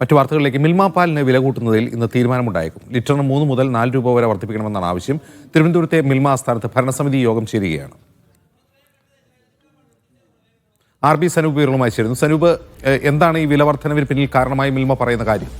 മറ്റു വാർത്തകളിലേക്ക്. മിൽമ പാലിന് വില കൂട്ടുന്നതിൽ ഇന്ന് തീരുമാനമുണ്ടായേക്കും. ലിറ്ററിന് 3 മുതൽ 4 രൂപ വരെ വർദ്ധിപ്പിക്കണമെന്നാണ് ആവശ്യം. തിരുവനന്തപുരത്തെ മിൽമ ആസ്ഥാനത്ത് ഭരണസമിതി യോഗം ചേരുകയാണ്. RB സനൂപ് വിവരങ്ങളുമായി ചേരുന്നു. സനൂപ്, എന്താണ് ഈ വില വർധനവിന് പിന്നിൽ കാരണമായി മിൽമ പറയുന്ന കാര്യം?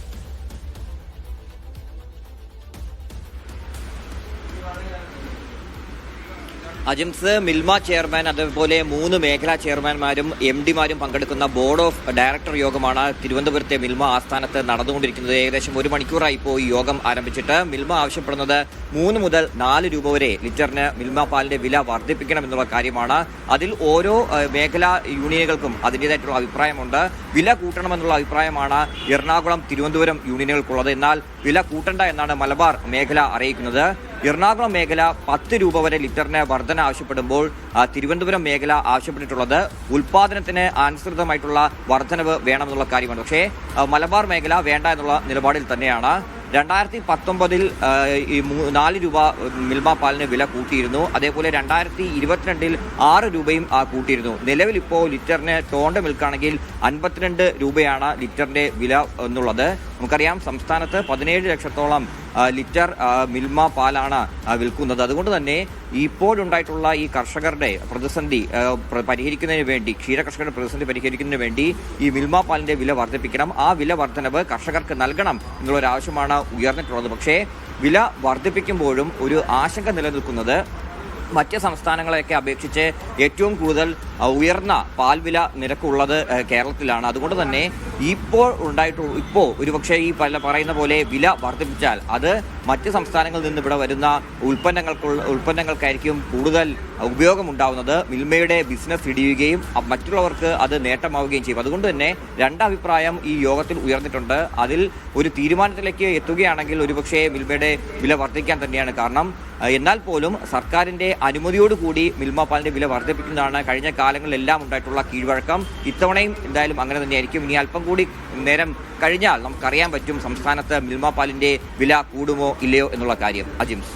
അജിംസ്, മിൽമ ചെയർമാൻ അതുപോലെ 3 മേഖലാ ചെയർമാൻമാരും MD-മാരും പങ്കെടുക്കുന്ന ബോർഡ് ഓഫ് ഡയറക്ടർ യോഗമാണ് തിരുവനന്തപുരത്തെ മിൽമ ആസ്ഥാനത്ത് നടന്നുകൊണ്ടിരിക്കുന്നത്. ഏകദേശം 1 മണിക്കൂറായി ഇപ്പോൾ ഈ യോഗം ആരംഭിച്ചിട്ട്. മിൽമ ആവശ്യപ്പെടുന്നത് 3 മുതൽ 4 രൂപ വരെ ലിറ്ററിന് മിൽമ പാലിന്റെ വില വർദ്ധിപ്പിക്കണം എന്നുള്ള കാര്യമാണ്. അതിൽ ഓരോ മേഖലാ യൂണിയനുകൾക്കും അതിൻ്റെതായിട്ടുള്ള അഭിപ്രായമുണ്ട്. വില കൂട്ടണമെന്നുള്ള അഭിപ്രായമാണ് എറണാകുളം, തിരുവനന്തപുരം യൂണിയനുകൾക്കുള്ളത്. എന്നാൽ വില കൂട്ടണ്ട എന്നാണ് മലബാർ മേഖല അറിയിക്കുന്നത്. എറണാകുളം മേഖല 10 രൂപ വരെ ലിറ്ററിന് വർധന ആവശ്യപ്പെടുമ്പോൾ തിരുവനന്തപുരം മേഖല ആവശ്യപ്പെട്ടിട്ടുള്ളത് ഉൽപാദനത്തിന് അനുസൃതമായിട്ടുള്ള വർധനവ് വേണമെന്നുള്ള കാര്യമാണ്. പക്ഷേ മലബാർ മേഖല വേണ്ട എന്നുള്ള നിലപാടിൽ തന്നെയാണ്. 2019 4 രൂപ മിൽമ പാലിന് വില കൂട്ടിയിരുന്നു. അതേപോലെ 2022 6 രൂപയും കൂട്ടിയിരുന്നു. നിലവിൽ ഇപ്പോൾ ലിറ്ററിന് ടോണ്ട് മിൽക്കാണെങ്കിൽ 52 രൂപയാണ് ലിറ്ററിന്റെ വില എന്നുള്ളത്. നമുക്കറിയാം, സംസ്ഥാനത്ത് 17 ലക്ഷത്തോളം ലിറ്റർ മിൽമ പാലാണ് വിൽക്കുന്നത്. അതുകൊണ്ട് തന്നെ ഇപ്പോഴുണ്ടായിട്ടുള്ള ഈ കർഷകരുടെ പ്രതിസന്ധി പരിഹരിക്കുന്നതിന് വേണ്ടി, ക്ഷീര കർഷകരുടെ പ്രതിസന്ധി പരിഹരിക്കുന്നതിന് വേണ്ടി ഈ മിൽമ പാലിന്റെ വില വർദ്ധിപ്പിക്കണം. ആ വില വർധനവ് കർഷകർക്ക് നൽകണം എന്നുള്ളൊരാവശ്യമാണ് ഉയർന്നിട്ടുള്ളത്. പക്ഷേ വില വർദ്ധിപ്പിക്കുമ്പോഴും ഒരു ആശങ്ക നിലനിൽക്കുന്നത് മറ്റ് സംസ്ഥാനങ്ങളെയൊക്കെ അപേക്ഷിച്ച് ഏറ്റവും കൂടുതൽ ഉയർന്ന പാൽവില നിരക്കുള്ളത് കേരളത്തിലാണ്. അതുകൊണ്ട് തന്നെ ഇപ്പോൾ ഒരുപക്ഷെ ഈ പറയുന്ന പോലെ വില വർദ്ധിപ്പിച്ചാൽ അത് മറ്റ് സംസ്ഥാനങ്ങളിൽ നിന്ന് ഇവിടെ വരുന്ന ഉൽപ്പന്നങ്ങൾക്കായിരിക്കും കൂടുതൽ ഉപയോഗമുണ്ടാവുന്നത്. മിൽമയുടെ ബിസിനസ് ഇടിയുകയും മറ്റുള്ളവർക്ക് അത് നേട്ടമാവുകയും ചെയ്യും. അതുകൊണ്ട് തന്നെ 2 അഭിപ്രായം ഈ യോഗത്തിൽ ഉയർന്നിട്ടുണ്ട്. അതിൽ ഒരു തീരുമാനത്തിലേക്ക് എത്തുകയാണെങ്കിൽ ഒരുപക്ഷെ മിൽമയുടെ വില വർദ്ധിക്കാൻ തന്നെയാണ് കാരണം. എന്നാൽ പോലും സർക്കാരിന്റെ അനുമതിയോടുകൂടി മിൽമ പാലിന്റെ വില വർദ്ധിപ്പിക്കുന്നതാണ് കഴിഞ്ഞ കാലങ്ങളിലെല്ലാം ഉണ്ടായിട്ടുള്ള കീഴ്വഴക്കം. ഇത്തവണയും എന്തായാലും അങ്ങനെ തന്നെയായിരിക്കും. ഇനി അല്പം കൂടി നേരം കഴിഞ്ഞാൽ നമുക്കറിയാൻ പറ്റും സംസ്ഥാനത്ത് മിൽമ പാലിന്റെ വില കൂടുമോ ഇല്ലയോ എന്നുള്ള കാര്യം. അജിംസ്.